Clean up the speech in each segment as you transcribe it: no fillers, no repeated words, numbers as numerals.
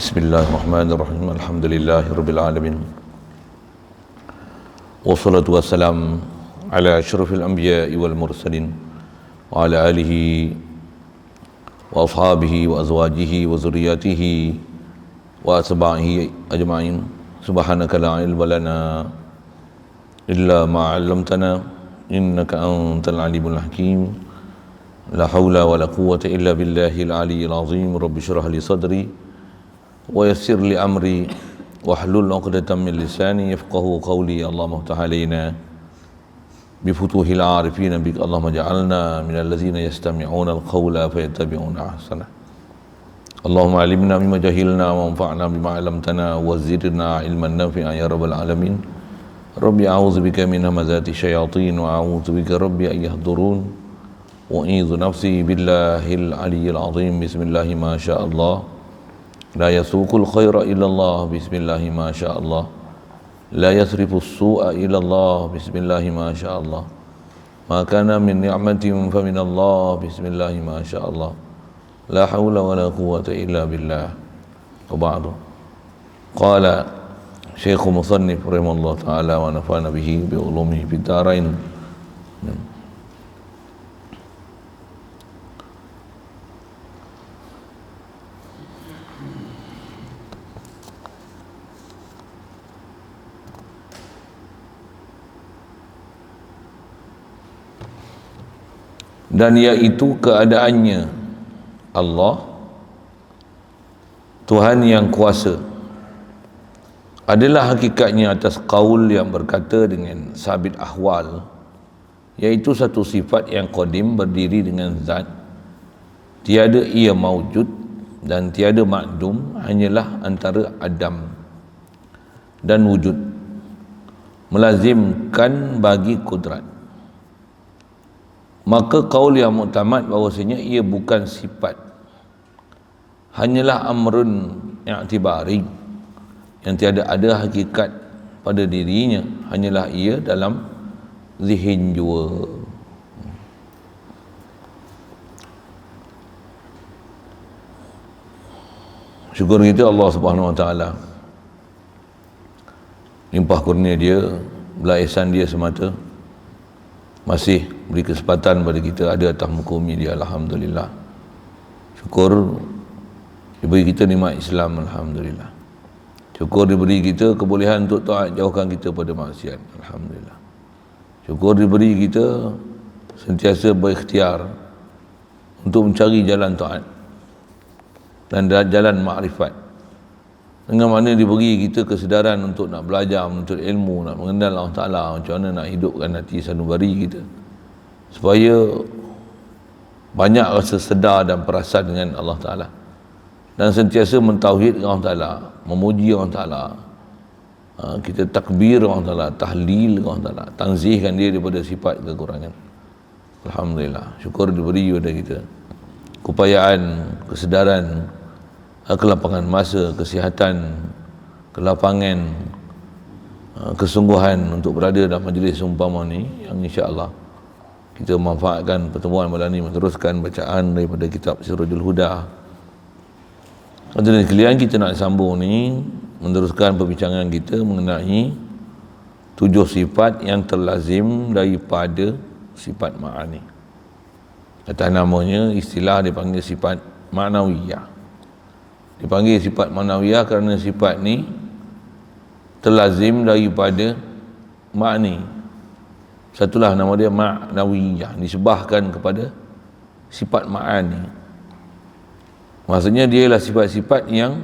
Bismillahirrahmanirrahim. Alhamdulillahi alamin. Wassalatu wassalam ala asyrafil anbiya'i wal mursalin wa ala alihi wa ashabihi wa azwajihi wa zurriyatihi wa atba'ihi ajma'in. Subhanaka la ilma lana illa ma 'allamtana innaka antal alimul hakim. La haula wa la quwwata illa billahil aliyyil azim. Rabbi shrah li sadri wa yassir li amri wahlul 'uqdatam min lisani yafqahu qawli. Allahumma iftah alaina bi futuhil 'arifin bik. Allahumma ja'alna minal ladzina yastami'una al-qawla fayattabi'una ahsana. Allahumma 'allimna mimma jahilna wa anfa'na bima 'allamtana wa zidna 'ilman nafi'an ya rabbal alamin. Rabbi a'udzubika min hamazati syayatin wa a'udzubika rabbi an yahdurun. Wa a'udzu nafsi billahil aliyyil azim. Bismillahi ma sya'allah. La yasuqul khaira illallah. Bismillahi ma sya'allah. La yasrifus su'a illallah. Bismillahi ma sya'allah. Ma kana min ni'matin fa minallah. Bismillahi ma sya'allah. La hawla wa la quwwata illa billah. Wa ba'du. Qala Syekh Musannif rahimahullah ta'ala wa nafa'ana bihi bi ulumihi fid dharain. Dan iaitu keadaannya Allah, Tuhan yang kuasa, adalah hakikatnya atas qaul yang berkata dengan sabit ahwal, iaitu satu sifat yang qadim berdiri dengan zat, tiada ia maujud dan tiada makdum, hanyalah antara adam dan wujud, melazimkan bagi kudrat. Maka qaul yang muktamad bahawasanya ia bukan sifat, hanyalah amrun i'tibari, yang tiada ada hakikat pada dirinya, hanyalah ia dalam zihin jua. Syukur kita Allah Subhanahu Wa Taala, limpah kurnia dia, belas ihsan dia semata, masih beri kesempatan pada kita ada atas muka bumi dia. Alhamdulillah. Syukur diberi kita nikmat Islam. Alhamdulillah. Syukur diberi kita kebolehan untuk taat, jauhkan kita pada maksiat. Alhamdulillah. Syukur diberi kita sentiasa berikhtiar untuk mencari jalan taat dan jalan makrifat, dengan mana diberi kita kesedaran untuk nak belajar, menuntut ilmu, nak mengenal Allah Ta'ala, macam mana nak hidupkan hati sanubari kita supaya banyak rasa sedar dan perasan dengan Allah Ta'ala, dan sentiasa mentauhid Allah Ta'ala, memuji Allah Ta'ala, kita takbir Allah Ta'ala, tahlil Allah Ta'ala, tanzihkan dia daripada sifat kekurangan. Alhamdulillah. Syukur diberi pada kita keupayaan, kesedaran, kelapangan masa, kesihatan, kelapangan, kesungguhan untuk berada dalam majlis umpama ni, yang insya-Allah kita manfaatkan pertemuan malam ni, meneruskan bacaan daripada kitab Sirajul Huda. Hadirin sekalian, kita nak sambung ni, meneruskan perbincangan kita mengenai 7 sifat yang terlazim daripada sifat ma'ani. Atas namanya, istilah dipanggil sifat ma'nawiyah. Dipanggil sifat ma'nawiyah kerana sifat ni terlazim daripada ma'ni. Satulah nama dia ma'nawiyah, disebahkan kepada sifat ma'ani. Maksudnya dia ialah sifat-sifat yang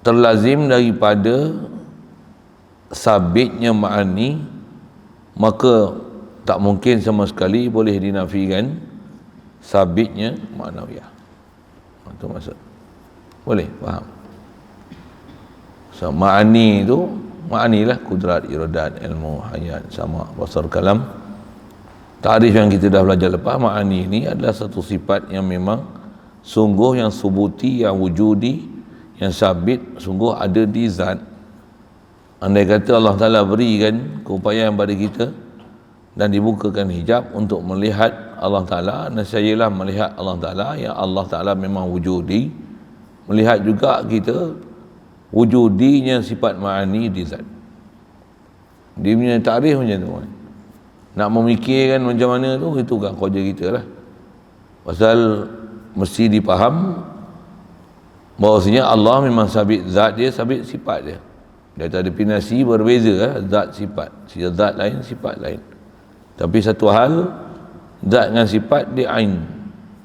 terlazim daripada sabitnya ma'ani, maka tak mungkin sama sekali boleh dinafikan sabitnya ma'nawiyah. Itu maksud. Boleh faham? So, ma'ani itu, ma'ani lah kudrat, iradat, ilmu, hayat, sama, basar, kalam. Tarif yang kita dah belajar lepas, ma'ani ini adalah satu sifat yang memang sungguh, yang subuti, yang wujudi, yang sabit, sungguh ada di zat. Andai kata Allah Ta'ala berikan keupayaan pada kita dan dibukakan hijab untuk melihat Allah Ta'ala, nescayalah melihat Allah Ta'ala, yang Allah Ta'ala memang wujudi, melihat juga kita wujudinya sifat ma'ani di zat. Dia punya takrif macam tu. Nak memikirkan macam mana tu, itu kan kerja kita lah. Pasal mesti dipaham bahawasanya Allah memang sabit zat dia, sabit sifat dia. Dia tak ada definisi berbeza lah, zat sifat. Zat lain, sifat lain. Tapi satu hal, zat dengan sifat dia ain.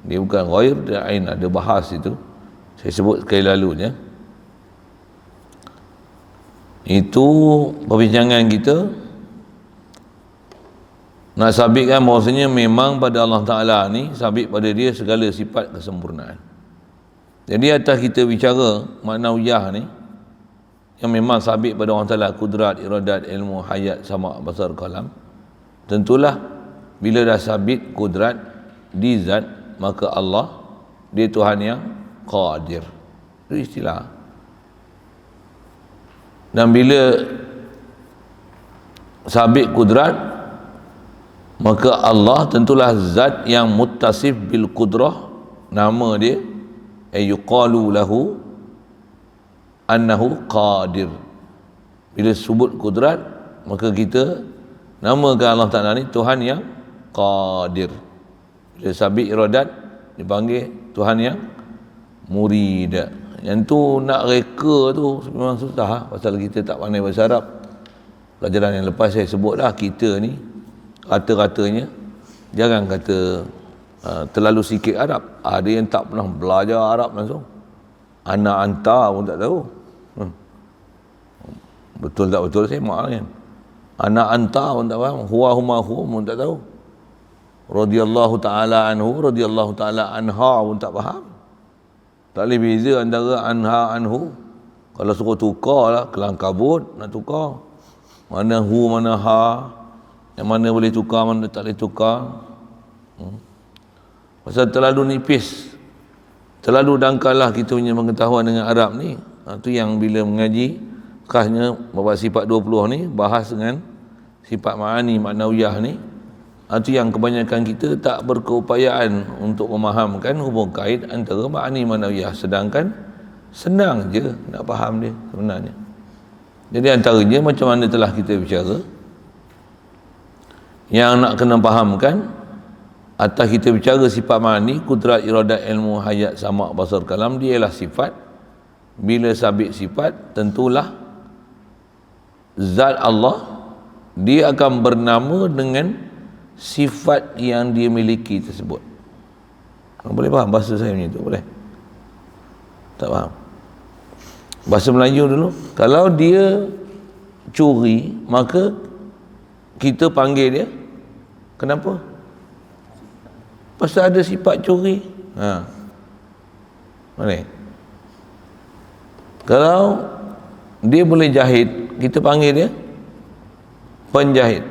Dia bukan ghair, dia ain. Ada bahas itu. Saya sebut sekali lalunya. Itu perbincangan kita nak sabitkan bahawasanya memang pada Allah Ta'ala ni, sabit pada dia segala sifat kesempurnaan. Jadi atas kita bicara maknawiyah ni, yang memang sabit pada Allah Ta'ala, kudrat, iradat, ilmu, hayat, sama, basar, kalam, tentulah bila dah sabit kudrat di zat, maka Allah dia Tuhan yang qadir. Itu istilah. Dan bila sabit kudrat, maka Allah tentulah zat yang muttasif bil qudrah. Nama dia yuqalu lahu annahu qadir. Bila sebut kudrat, maka kita namakan Allah Ta'ala ni Tuhan yang qadir. Bila sabit iradat, dipanggil Tuhan yang murid. Yang tu nak reka tu memang susah, pasal kita tak pandai bahasa Arab. Pelajaran yang lepas saya sebut dah, kita ni rata-ratanya jangan kata terlalu sikit Arab. Ada yang tak pernah belajar Arab langsung. Ana anta pun tak tahu. Betul tak betul saya maaf kan. Ana anta pun tak faham. Huwa huma hum pun tak tahu. Radhiyallahu ta'ala anhu, radhiyallahu ta'ala anha pun tak faham. Tak boleh beza antara anha, anhu. Kalau suruh tukar lah, kelang kabut nak tukar. Mana hu, mana ha. Yang mana boleh tukar, mana tak boleh tukar. Pasal terlalu nipis. Terlalu dangkal lah kita punya pengetahuan dengan Arab ni. Itu yang bila mengaji, khasnya bab sifat 20 ni, bahas dengan sifat ma'ani, maknawiyah ni. Itu yang kebanyakan kita tak berkeupayaan untuk memahamkan hubung kait antara ma'ani manawiyah, sedangkan senang je nak faham dia sebenarnya. Jadi antaranya macam mana telah kita bicara, yang nak kena fahamkan atas kita bicara sifat ma'ani, kudrat, iradat, ilmu, hayat, sama, basar, kalam, dia ialah sifat. Bila sabit sifat, tentulah zat Allah dia akan bernama dengan sifat yang dia miliki tersebut. Boleh faham bahasa saya macam tu? Boleh? Tak faham? Bahasa Melayu dulu, kalau dia curi, maka kita panggil dia kenapa? Pasal ada sifat curi. Boleh? Kalau dia boleh jahit, kita panggil dia penjahit,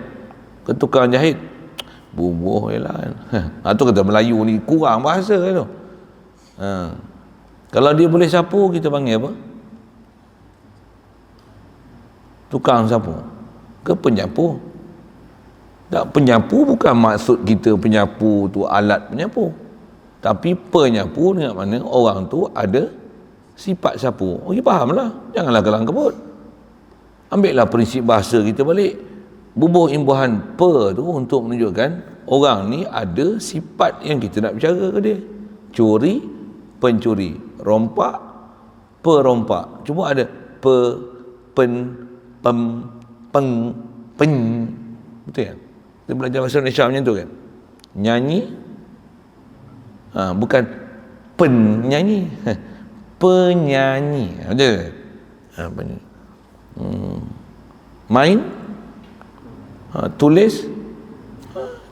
ketukang jahit. Bubuh je lah kan. Itu kata Melayu ni kurang bahasa kan tu. Kalau dia boleh sapu, kita panggil apa? Tukang sapu ke penyapu? Tak, penyapu bukan maksud kita penyapu tu alat penyapu, tapi penyapu dengan mana orang tu ada sifat sapu. Oh, you faham lah. Janganlah kelang kabut. Ambil lah prinsip bahasa kita balik. Bubuh imbuhan per tu untuk menunjukkan orang ni ada sifat yang kita nak bicara ke dia. Curi, pencuri. Rompak, perompak. Cuma ada pen, pem, peng, pen. Betul kan? Kita belajar bahasa Malaysia macam tu kan? Nyanyi, bukan penyanyi, penyanyi. Ada? Main, tulis,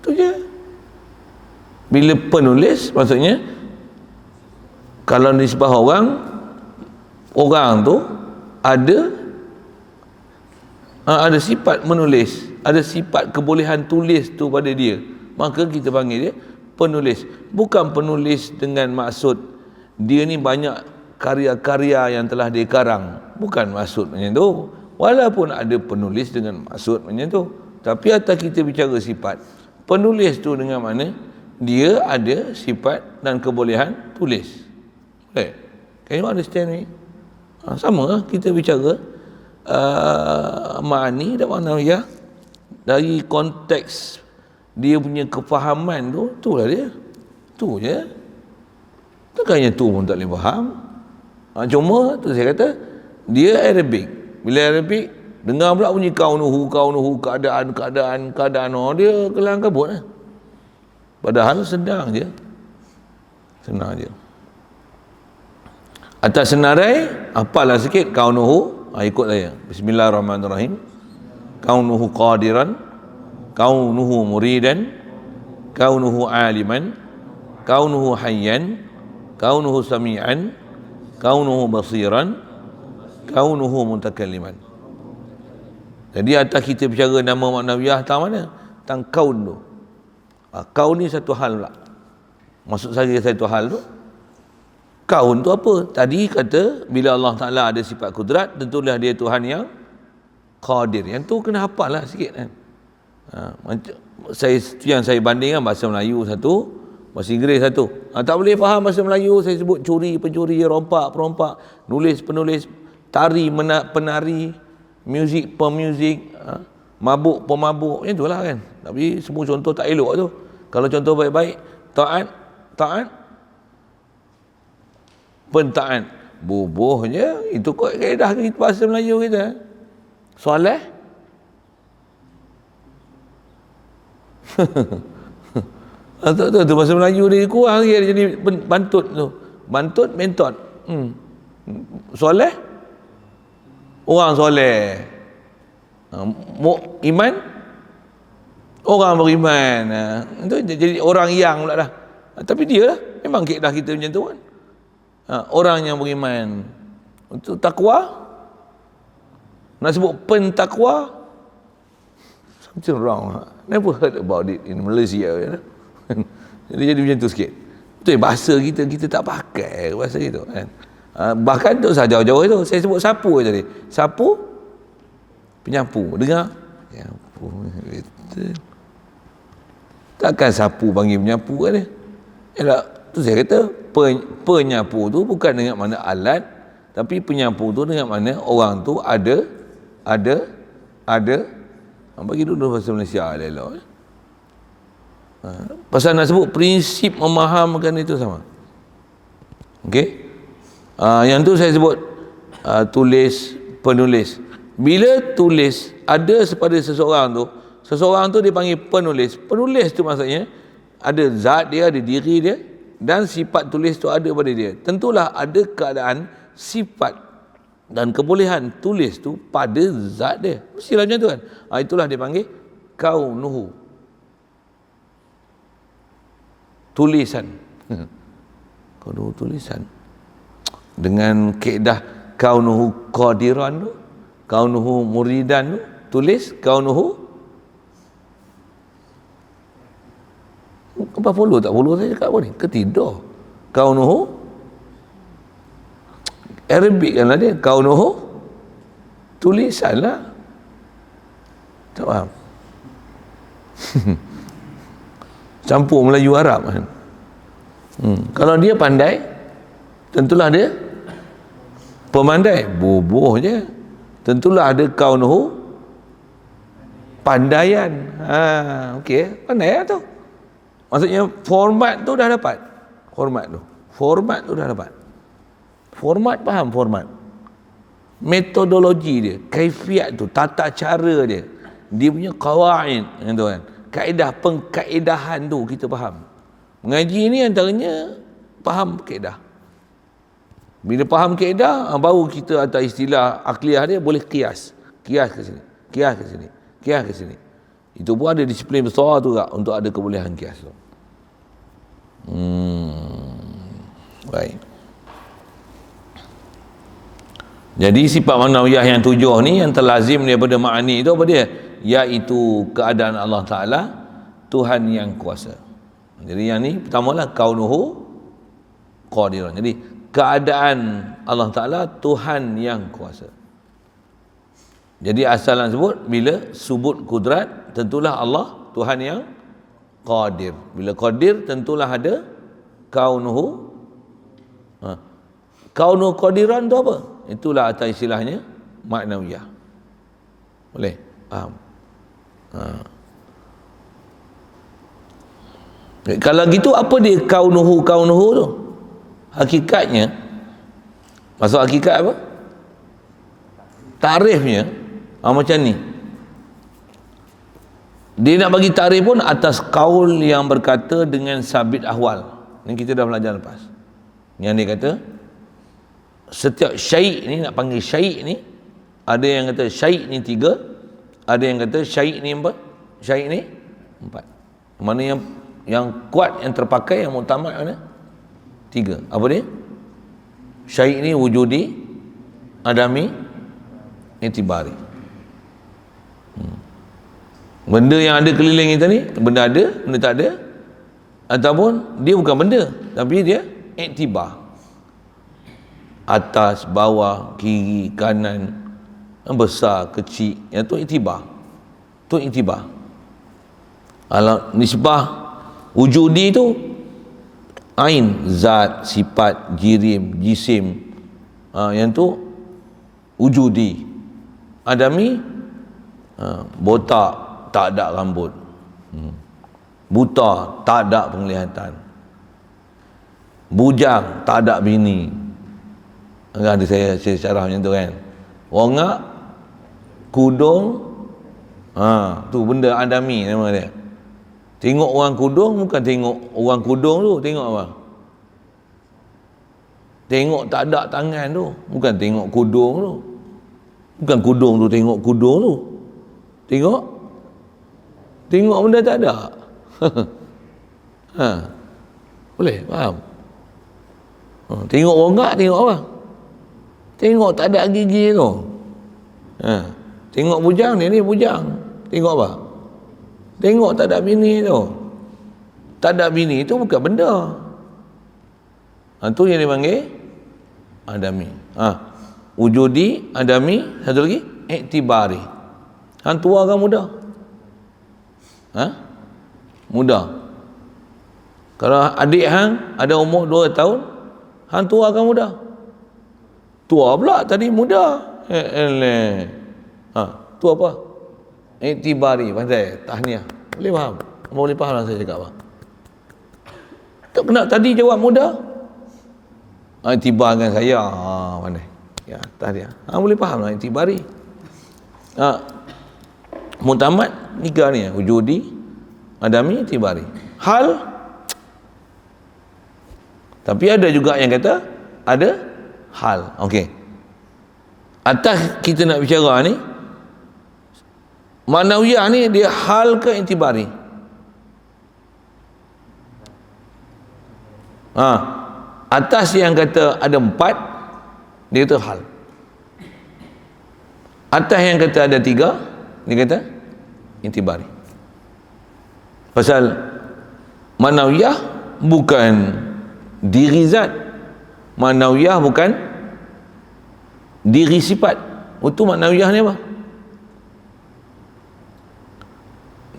itu je. Bila penulis, maksudnya kalau nisbah orang tu ada sifat menulis, ada sifat kebolehan tulis tu pada dia, maka kita panggil dia penulis. Bukan penulis dengan maksud dia ni banyak karya-karya yang telah dia karang, bukan maksud macam tu. Walaupun ada penulis dengan maksud macam tu, tapi atas kita bicara sifat, penulis tu dengan mana dia ada sifat dan kebolehan tulis. Boleh? Can you understand me? Sama lah kita bicara ma'ani dan ma'nawiyah dari konteks dia punya kefahaman tu, itulah dia. Tu je. Takkannya tu pun tak boleh faham. Cuma tu saya kata dia Arabic. Bila Arabic dengar pula bunyi kaunuhu, keadaan, dia kelang kabut lah. Padahal senang je. Atas senarai, apalah sikit kaunuhu, ikut saya. Bismillahirrahmanirrahim. Kaunuhu qadiran, kaunuhu muridan, kaunuhu aliman, kaunuhu hayyan, kaunuhu sami'an, kaunuhu basiran, kaunuhu mutakalliman. Jadi atas kita bicara nama maknawiyah tang mana? Tang kaun tu. Kaun ni satu hal pula. Maksud saya satu hal tu. Kaun tu apa? Tadi kata bila Allah Ta'ala ada sifat kudrat, tentulah dia Tuhan yang qadir. Yang tu kena hafal lah sikit kan. Yang saya bandingkan bahasa Melayu satu, bahasa Inggeris satu. Tak boleh faham bahasa Melayu, saya sebut curi, pencuri, rompak, perompak, nulis, penulis, tari, penari, muzik, pemuzik, mabuk, pemabuk, macam itulah kan. Tapi semua contoh tak elok tu. Kalau contoh baik-baik, taat, pentaat, bubuh je. Itu kot kaedah kita bahasa Melayu kita. Soleh, tu bahasa Melayu dia kurang dia jadi bantut tu. Bantut, mentot. Soleh, orang soleh. Iman, orang beriman. Itu jadi orang yang pula dah. Tapi dia lah, memang kaedah kita macam tu kan. Orang yang beriman. Untuk takwa, nak sebut pentakwa, something wrong. Never heard about it in Malaysia. Jadi macam tu sikit. Betul, bahasa kita tak pakai bahasa itu kan. Bahkan tu sahaja jauh-jauh itu saya sebut sapu tadi. Sapu, penyapu. Dengar? Penyapu. Takkan sapu panggil penyapu kan dia? Tu saya kata penyapu tu bukan dengan mana alat, tapi penyapu tu dengan mana orang tu ada bagi dulu bahasa Malaysia elok. Pasal nak sebut prinsip memahamkan itu sama. Okey. Yang tu saya sebut tulis, penulis. Bila tulis ada pada seseorang tu dipanggil penulis. Penulis tu maksudnya ada zat dia, ada diri dia, dan sifat tulis tu ada pada dia. Tentulah ada keadaan, sifat dan kebolehan tulis tu pada zat dia. Mestilah macam tu kan. Itulah dia panggil kaunuhu. Tulisan. Kaunuhu tulisan. Dengan kaedah kaunuhu qadiran tu, kaunuhu muridan tu, tulis kaunuhu. Apa follow tak follow saya cakap apa ni? Ketidak. Kaunuhu Arabic kan lah dia. Kaunuhu tulisan lah. Tak faham. Campur Melayu Arab kan. Kalau dia pandai, tentulah dia pemandai. Bubuh je. Tentulah ada kaunuhu pandaian. Okey, pandai lah tu. Maksudnya format tu dah dapat. Format tu dah dapat. Format, faham format? Metodologi dia, kaifiat tu, tata cara dia, dia punya qawaid, tu kan. Kaedah, pengkaedahan tu kita faham. Mengaji ni antaranya faham kaedah. Bila faham kaedah, baru kita atas istilah akliyah dia boleh qiyas. Qiyas ke sini, qiyas ke sini, qiyas ke sini. Itu pun ada disiplin besar tu tak untuk ada kebolehan qiyas tu. Baik. Jadi sifat ma'nawiyah yang 7 ni yang terlazim daripada ma'ani itu apa dia? Iaitu keadaan Allah Ta'ala Tuhan yang kuasa. Jadi yang ni pertamalah kaunuhu qadiran. Jadi keadaan Allah Ta'ala Tuhan yang kuasa. Jadi asal nak sebut bila sebut kudrat, tentulah Allah Tuhan yang qadir. Bila qadir tentulah ada kaunuhu Kaunuhu qadiran tu apa? Itulah atas istilahnya maknawiyah. Boleh? Faham? Kalau gitu apa dia kaunuhu tu? Hakikatnya, maksud hakikat apa? Tarifnya macam ni. Dia nak bagi tarif pun atas kaul yang berkata dengan sabit ahwal. Ni kita dah belajar lepas. Yang dia kata setiap syai' ni, nak panggil syai' ni, ada yang kata syai' ni 3, ada yang kata syai' ni 4, syai' ni 4. Mana yang kuat, yang terpakai, yang muktamad mana? 3. Apa dia? Syai' ni wujudi, adami, itibari. Benda yang ada keliling kita ni, benda ada, benda tak ada, ataupun dia bukan benda tapi dia iktibar. Atas, bawah, kiri, kanan, besar, kecil, yang tu iktibar. Tu iktibar. Kalau nisbah wujudi tu ain, zat, sifat, jirim, jisim, yang tu wujudi. Adami, botak, tak ada rambut, buta, tak ada penglihatan, bujang, tak ada bini. Ada saya syarah macam tu kan. Rongak, kudung, tu benda adami nama dia. Tengok orang kudung bukan tengok orang kudung tu, tengok apa? Tengok tak ada tangan tu, bukan tengok kudung tu. Bukan kudung tu tengok kudung tu. Tengok benda tak ada. Boleh faham? Tengok rongak, tengok apa? Tengok tak ada gigi tu. Tengok bujang, dia ni bujang. Tengok apa? Tengok tak ada bini tu. Tak ada bini tu bukan benda. Tu yang dipanggil adami. Wujudi, adami, satu lagi iktibari. Hang tua ke muda? Muda. Kalau adik hang ada umur 2 tahun, hang tua ke muda? Tua pula, tadi muda. Tu apa? Iktibari, pandai, tahniah. Boleh faham? Boleh faham lah saya cakap apa? Tak kena tadi jawab muda. Iktibar dengan saya, pandai. Ya, tahniah. Boleh faham lah iktibari. Muktamad 3 ni, wujudi, adami, iktibari. Hal, tapi ada juga yang kata ada hal. Okey. Atas kita nak bicara ni, maknawiyah ni dia hal ke intibari? Atas yang kata ada 4, dia kata hal. Atas yang kata ada 3, dia kata intibari. Pasal maknawiyah bukan diri zat, maknawiyah bukan diri sifat. Itu maknawiyah ni apa?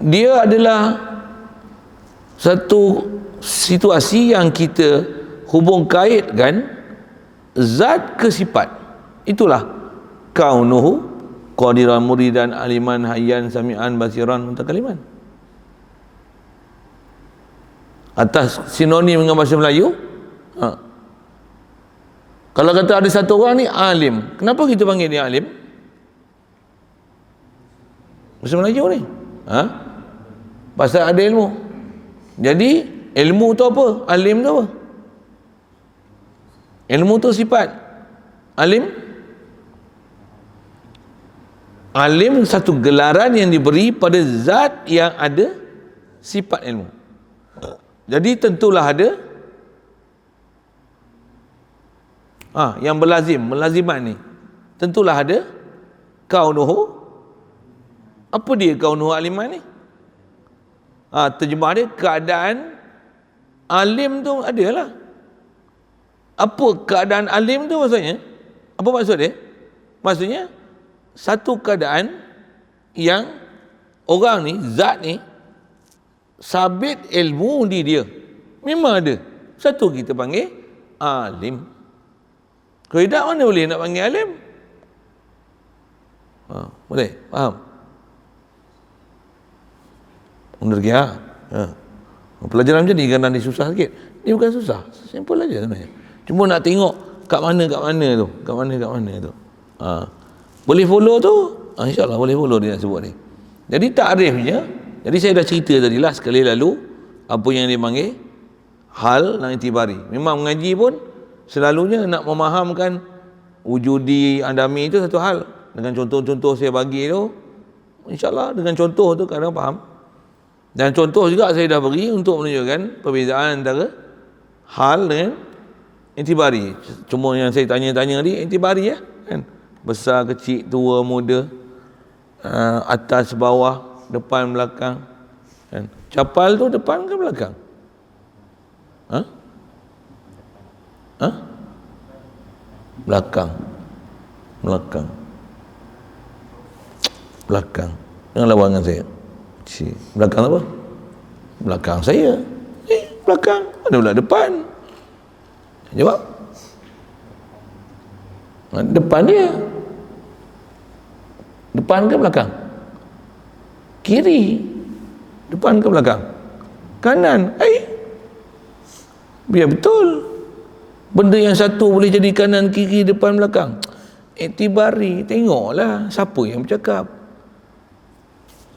Dia adalah satu situasi yang kita hubung kaitkan zat ke sifat. Itulah kaunuhu qadiran, muridan, aliman, hayyan, sami'an, basiran, mutakaliman. Atas sinonim dengan bahasa Melayu, kalau kata ada satu orang ni alim, kenapa kita panggil dia alim? Bahasa Melayu ni pasal ada ilmu. Jadi ilmu tu apa? Alim tu apa? Ilmu tu sifat. Alim satu gelaran yang diberi pada zat yang ada sifat ilmu. Jadi tentulah ada yang melaziman ni, tentulah ada kaunuhu. Apa dia kaunuhu aliman ni? Terjemah dia keadaan alim tu adalah. Apa keadaan alim tu maksudnya? Apa maksud dia? Maksudnya satu keadaan yang orang ni, zat ni sabit ilmu di dia. Memang ada. Satu kita panggil alim. Kalau tidak, mana boleh nak panggil alim? Boleh? Faham? Benar ke? Pelajaran macam ni kadang dia susah sikit. Ni bukan susah, simple aja sebenarnya. Cuma nak tengok kat mana tu. Boleh follow tu? InsyaAllah boleh follow dia nak sebut ni. Jadi takrifnya, jadi saya dah cerita tadi lah sekali lalu apa yang dia panggil hal dan itibari. Memang mengaji pun selalunya nak memahamkan wujudi adami itu satu hal. Dengan contoh-contoh saya bagi tu, insyaAllah dengan contoh tu kadang faham. Dan contoh juga saya dah beri untuk menunjukkan perbezaan antara hal dengan itibari. Cuma yang saya tanya-tanya ni itibari kan? Besar, kecil, tua, muda, atas, bawah, depan, belakang kan? Capal tu depan ke belakang? Belakang. Jangan lawan dengan saya. Belakang apa? Belakang saya. Belakang. Mana pula depan? Jawab. Depan dia. Depan ke belakang? Kiri. Depan ke belakang? Kanan. Biar betul. Benda yang satu boleh jadi kanan, kiri, depan, belakang. Iktibari. Tengoklah siapa yang bercakap.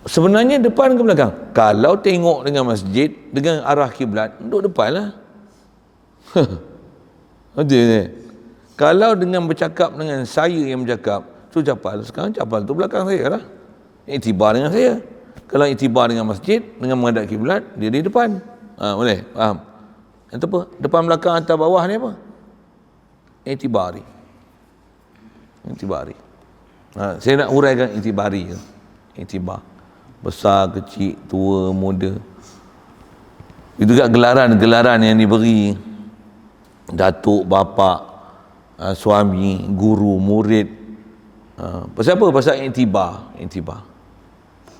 Sebenarnya depan ke belakang? Kalau tengok dengan masjid, dengan arah kiblat, duduk depan lah. Kalau dengan bercakap dengan saya yang bercakap, tu capal. Sekarang capal tu belakang saya lah. Iktibar dengan saya. Kalau iktibar dengan masjid, dengan menghadap kiblat, dia di depan. Boleh? Faham? Itu apa? Depan, belakang, atas, bawah ni apa? Iktibari. Saya nak uraikan iktibari. Iktibar. Besar, kecil, tua, muda. Itu juga gelaran yang diberi. Datuk, bapa, suami, guru, murid. Pasal apa? Pasal iktibar.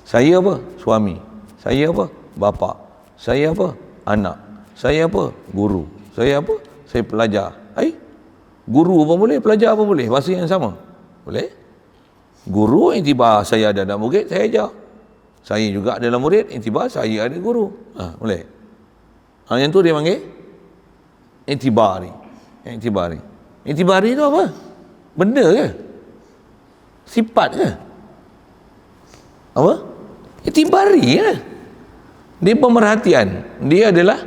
Saya apa? Suami. Saya apa? Bapa. Saya apa? Anak. Saya apa? Guru. Saya apa? Saya pelajar. Guru pun boleh, pelajar pun boleh. Bahasa yang sama. Boleh? Guru iktibar, saya ada murid, saya ajar. Saya juga adalah murid, iktibar, saya ada guru. Boleh? Yang tu dia panggil Iktibari. Iktibari tu apa? Benda ke? Sifat ke? Apa? Iktibari ke? Dia pemerhatian. Dia adalah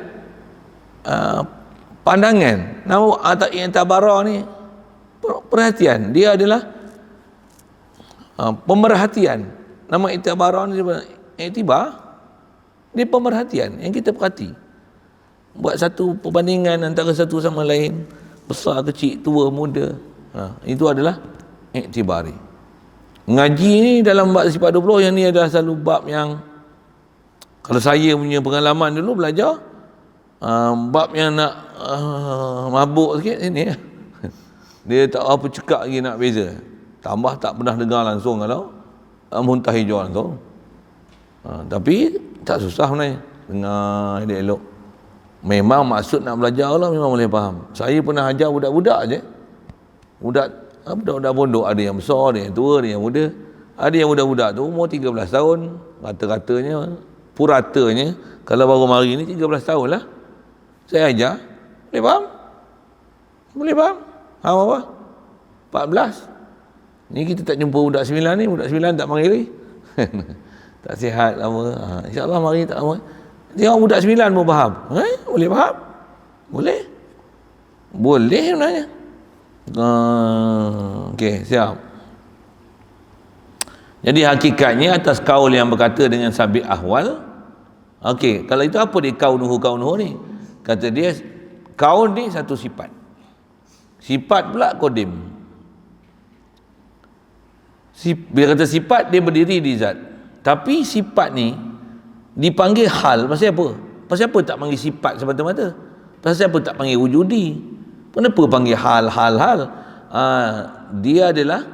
pandangan. Nama I'tabara ni perhatian. Dia adalah pemerhatian. Nama I'tabara ni iktibar. Dia pemerhatian yang kita perhati. Buat satu perbandingan antara satu sama lain, besar, kecil, tua, muda. Itu adalah iktibari. Ngaji ni dalam bab sifat 20 yang ni adalah selalu bab yang kalau saya punya pengalaman dulu belajar bab yang nak mabuk sikit ini dia tak apa cekak lagi nak beza. Tambah tak pernah dengar langsung kalau muntah hijau langsung. Tapi tak susah sebenarnya. Dengar elok-elok. Memang maksud nak belajar Allah memang boleh faham. Saya pernah ajar budak-budak je. Budak-budak pondok, ada yang besar, ada yang tua, ada yang muda. Ada yang budak-budak tu umur 13 tahun. Rata-ratanya, puratanya, kalau baru mari ni 13 tahun lah. Saya ajar. Boleh faham? Boleh faham? Faham apa? 14. Ni kita tak jumpa budak 9 ni. Budak 9 tak panggil lagi. Tak sihat lama. InsyaAllah mari tak lama. Tengok budak 9 pun faham. Boleh faham? Boleh. Boleh sebenarnya. Okey, siap. Jadi hakikatnya atas kaul yang berkata dengan sabit ahwal. Okey, kalau itu apa dia kaunuhu ni? Kata dia kaun ni satu sifat. Sifat pula kodim. Bila kata sifat dia berdiri di zat. Tapi sifat ni dipanggil hal pasal apa? Pasal apa tak panggil sifat semata-mata? Pasal apa tak panggil wujudi? Kenapa panggil hal? Dia adalah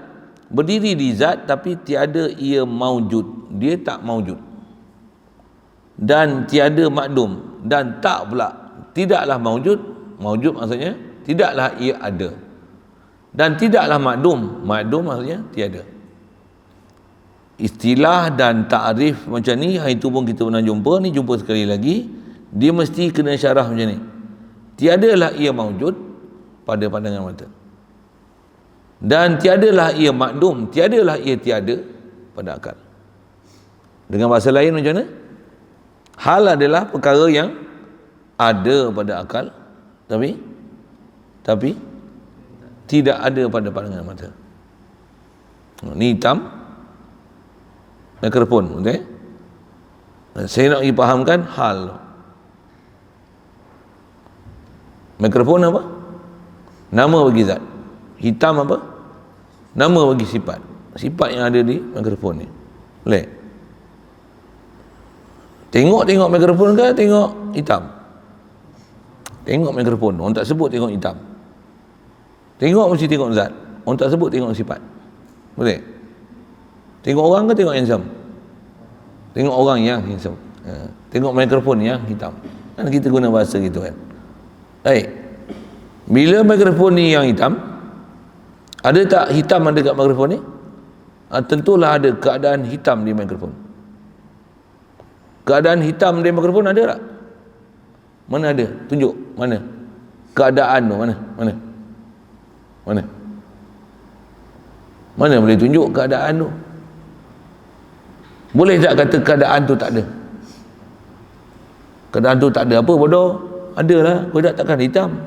berdiri di zat tapi tiada ia maujud. Dia tak maujud. Dan tiada makdum. Dan tak pula. Tidaklah maujud. Maujud maksudnya tidaklah ia ada. Dan tidaklah makdum. Makdum maksudnya tiada. Istilah dan takrif macam ni, hari tu pun kita pernah jumpa, ni jumpa sekali lagi, dia mesti kena syarah macam ni. Tiadalah ia maujud pada pandangan mata. Dan tiadalah ia makdum, tiadalah ia tiada pada akal. Dengan bahasa lain macam mana? Hal adalah perkara yang ada pada akal, tapi tidak ada pada pandangan mata. Ni hitam, mikrofon, betul? Saya nak pergi fahamkan hal. Mikrofon apa? Nama bagi zat. Hitam apa? Nama bagi sifat. Sifat yang ada di mikrofon ni. Boleh? Tengok mikrofon ke tengok hitam? Tengok mikrofon, orang tak sebut tengok hitam. Tengok mesti tengok zat, orang tak sebut tengok sifat. Boleh? Tengok orang ke tengok handsome? Tengok orang yang handsome. Tengok mikrofon yang hitam. Kan kita guna bahasa gitu kan. Baik. Bila mikrofon ni yang hitam, ada tak hitam ada kat mikrofon ni? Tentulah ada keadaan hitam di mikrofon. Keadaan hitam di mikrofon ada tak? Mana ada? Tunjuk. Mana? Keadaan tu mana? Mana boleh tunjuk keadaan tu? Boleh tak kata keadaan tu tak ada? Keadaan tu tak ada apa bodoh? Adalah, kau tak takkan hitam.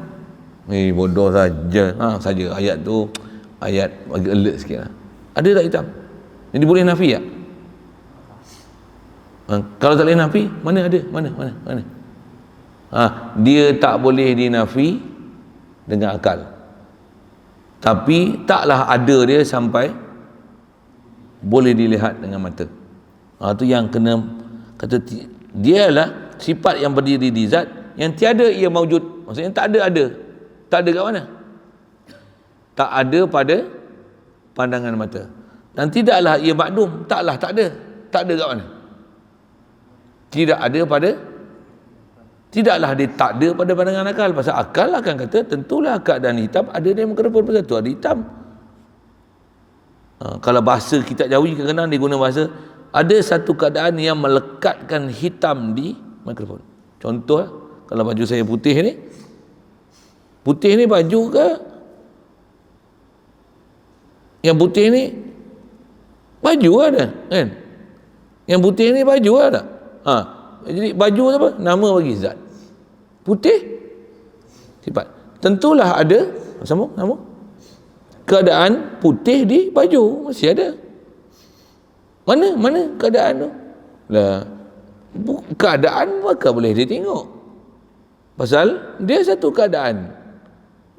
Bodoh saja. Saja ayat tu, ayat bagi alert sikit lah. Ada tak hitam? Jadi boleh nafi tak? Kalau tak boleh nafi, mana ada? Mana? Dia tak boleh dinafi dengan akal. Tapi taklah ada dia sampai boleh dilihat dengan mata. Tu yang kena kata, dia lah sifat yang berdiri di zat yang tiada ia maujud. Maksudnya tak ada. Tak ada kat mana? Tak ada pada pandangan mata. Dan tidaklah ia makdum. Taklah tak ada. Tak ada kat mana? Tidak ada pada, tidaklah dia tak ada pada pandangan akal. Pasal akal akan kata tentulah keadaan hitam ada di mikrofon, pasal tu ada hitam. Kalau bahasa kitab Jawi kadang-kadang dia guna bahasa ada satu keadaan yang melekatkan hitam di mikrofon. Contoh, kalau baju saya putih ni baju ke? Yang putih ni baju ada kan? Yang putih ni baju ada. Jadi baju apa? Nama bagi zat. Putih sifat. Tentulah ada nama keadaan putih di baju, masih ada. Mana keadaan tu? Lah, keadaan maka boleh dia tengok. Pasal dia satu keadaan.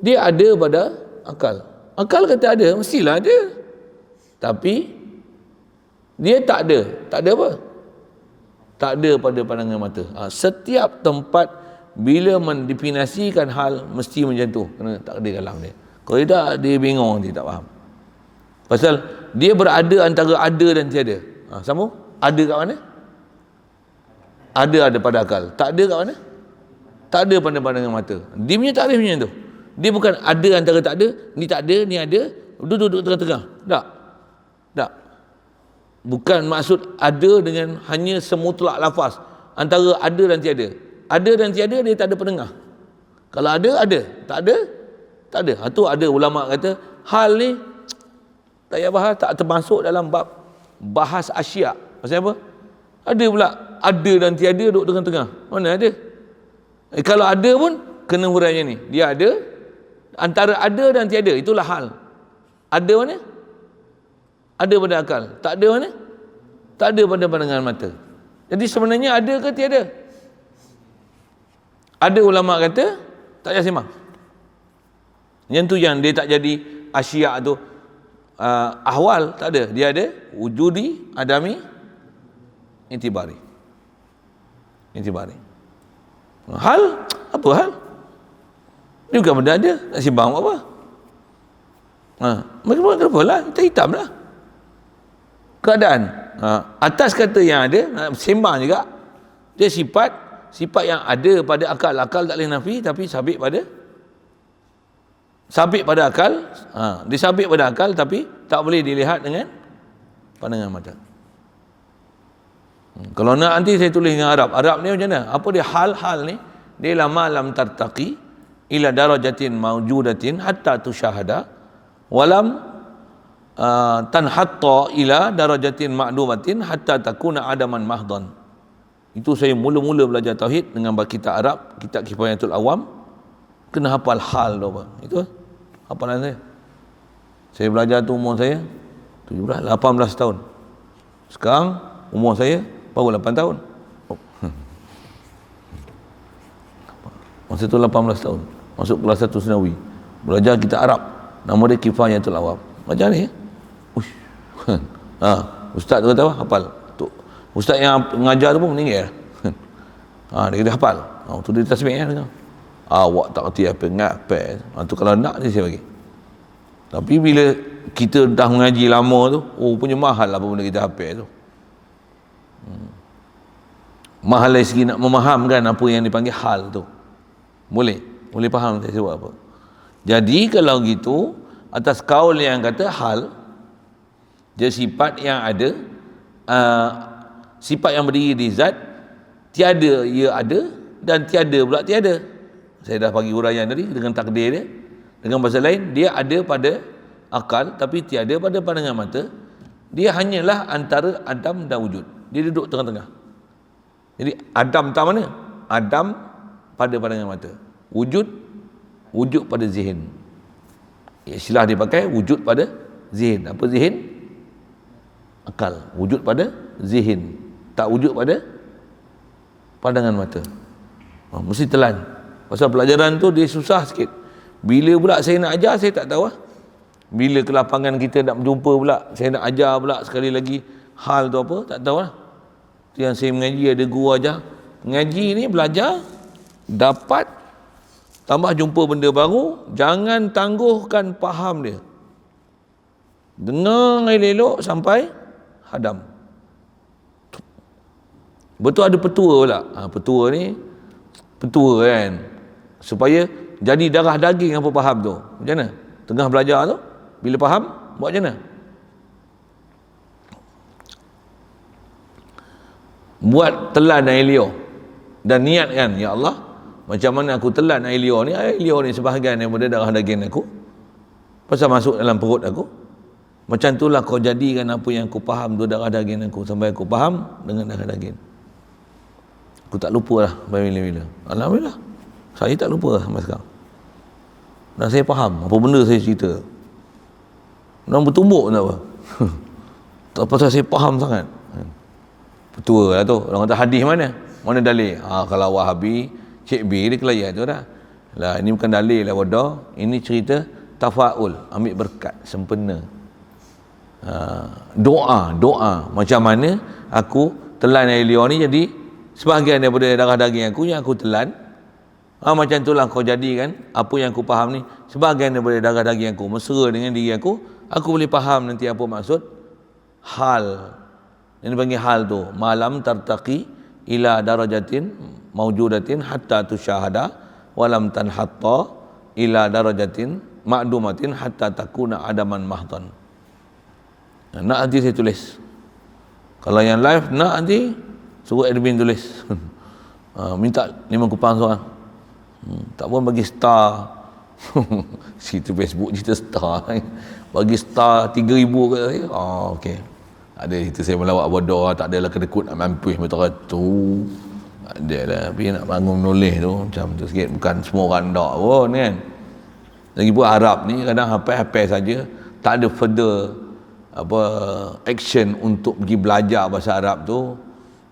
Dia ada pada akal. Akal kata ada, mestilah ada. Tapi dia tak ada. Tak ada apa? Tak ada pada pandangan mata. Setiap tempat bila mendefinisikan hal mesti macam tu, kena tak ada dalam dia. Kalau tidak dia bingung, dia tak faham. Pasal dia berada antara ada dan tiada. Sambung. Ada kat mana? Ada pada akal. Tak ada kat mana? Tak ada pada pandangan mata. Dia punya takrif macam tu. Dia bukan ada antara tak ada, ni tak ada, ni ada, duduk tengah-tengah. Tak. Bukan maksud ada dengan hanya semutlak lafaz antara ada dan tiada. Ada dan tiada dia tak ada penengah. Kalau ada. Tak ada. Tu ada ulama kata hal ni tak payah bahas, tak termasuk dalam bab bahas asyak. Maksudnya apa? Ada pula ada dan tiada duduk tengah-tengah. Mana ada? Kalau ada pun kena huraian ni. Dia ada antara ada dan tiada, itulah hal. Ada mana? Ada pada akal. Tak ada mana? Tak ada pada pandangan mata. Jadi sebenarnya ada ke tiada? Ada ulama kata tak payah sembang. Yang tu yang dia tak jadi asyak tu, ahwal tak ada. Dia ada wujudi, adami, intibari. Hal apa hal? Dia bukan benda ada, nak sembang apa? Kenapa lah? Hitam lah. Keadaan. Atas kata yang ada, nak sembang juga. Dia sifat yang ada pada akal. Akal tak boleh nafi, tapi sabit pada sabit pada akal, disabit pada akal tapi tak boleh dilihat dengan pandangan mata. Kalau nak nanti saya tulis dengan Arab. Arab ni macam mana? Apa dia hal-hal ni? Dia la malam tartaqi ila darajatin mawjudatin hatta tusyahada walam tanhatta ila darajatin ma'dumatin hatta takuna adaman mahdan. Itu saya mula-mula belajar tauhid dengan kitab Arab, kitab Kifayatul Awam. Kena hafal hal tu apa. Itu hafalan saya. Saya belajar tu umur saya 17, 18 tahun. Sekarang umur saya baru 8 tahun. Masa tu 18 tahun. Masuk kelas 1 Senawi. Belajar kitab Arab. Nama dia Kifayatul Awam. Macam ni ya? Uish. Ustaz tu kata apa? Hafal. Ustaz yang mengajar tu pun meninggal. Dia kata hafal. Tu dia tasbih kan. Awak tak kerti apa, ngapel. Tu kalau nak dia saya bagi. Tapi bila kita dah mengaji lama tu, punya mahal apa benda kita hafal tu. Mahal dari segi nak memahamkan apa yang dipanggil hal tu. Boleh faham saya sebut apa. Jadi kalau gitu, atas kaul yang kata hal, dia sifat yang ada, sifat yang berdiri di zat, tiada ia ada dan tiada pula tiada. Saya dah bagi huraian tadi dengan takdir dia. Dengan bahasa lain, dia ada pada akal tapi tiada pada pandangan mata. Dia hanyalah antara Adam dan wujud. Dia duduk tengah-tengah. Jadi Adam tak mana? Adam pada pandangan mata. Wujud pada zihin. Istilah dia pakai wujud pada zihin. Apa zihin? Akal. Wujud pada zihin. Tak wujud pada pandangan mata. Mesti telan. Pasal pelajaran tu dia susah sikit. Bila pula saya nak ajar, saya tak tahu. Bila kelapangan kita nak berjumpa pula, saya nak ajar pula sekali lagi, hal tu apa, tak tahu lah. Yang saya mengaji ada guru ajar. Mengaji ni belajar, dapat, tambah jumpa benda baru, jangan tangguhkan faham dia. Dengar elok-elok sampai hadam. Betul ada petua pula. Petua ni, petua kan. Supaya jadi darah daging apa faham tu. Macam mana? Tengah belajar tu, bila faham, buat macam mana? Buat telan air liur dan niatkan, ya Allah, macam mana aku telan air liur ni sebahagian daripada darah daging aku, pasal masuk dalam perut aku. Macam itulah kau jadikan apa yang aku faham tu darah daging aku, sampai aku faham dengan darah daging. Aku tak lupa lah bila-bila. Alhamdulillah, saya tak lupa lah sampai sekarang. Dan saya faham apa benda saya cerita. Dan bertumbuk tak apa. Tak pasal saya faham sangat. Petua lah tu. Orang kata hadis mana? Mana dalil? Kalau Wahabi, Cik B dia kelayan tu dah. Lah ini bukan dalil lah bodoh. Ini cerita tafaul, ambil berkat sempena. Doa macam mana aku telan air liur ni jadi sebahagian daripada darah daging aku yang aku telan. Macam itulah kau jadikan apa yang aku faham ni sebahagian daripada darah daging aku, mesra dengan diri aku boleh faham nanti apa maksud hal. Yang dipanggil hal tu, malam tartaqi ila darajatin mawjudatin hatta tusyahada walam tanhatta ila darajatin ma'dumatin hatta takuna adaman mahdan. Nak nanti saya tulis. Kalau yang live nak nanti suruh admin tulis. Minta 5 kupang seorang. Tak pun bagi star. Situ Facebook cerita star. Bagi star 3,000 kat saya. Okey. Ada itu saya melawak bodoh, tak adalah kedekut nak mampus betul tu. Ada lah, tapi nak bangun menulis tu macam tu sikit, bukan semua orang tak pun kan. Lagipun Arab ni kadang hafal saja, tak ada further action untuk pergi belajar bahasa Arab tu,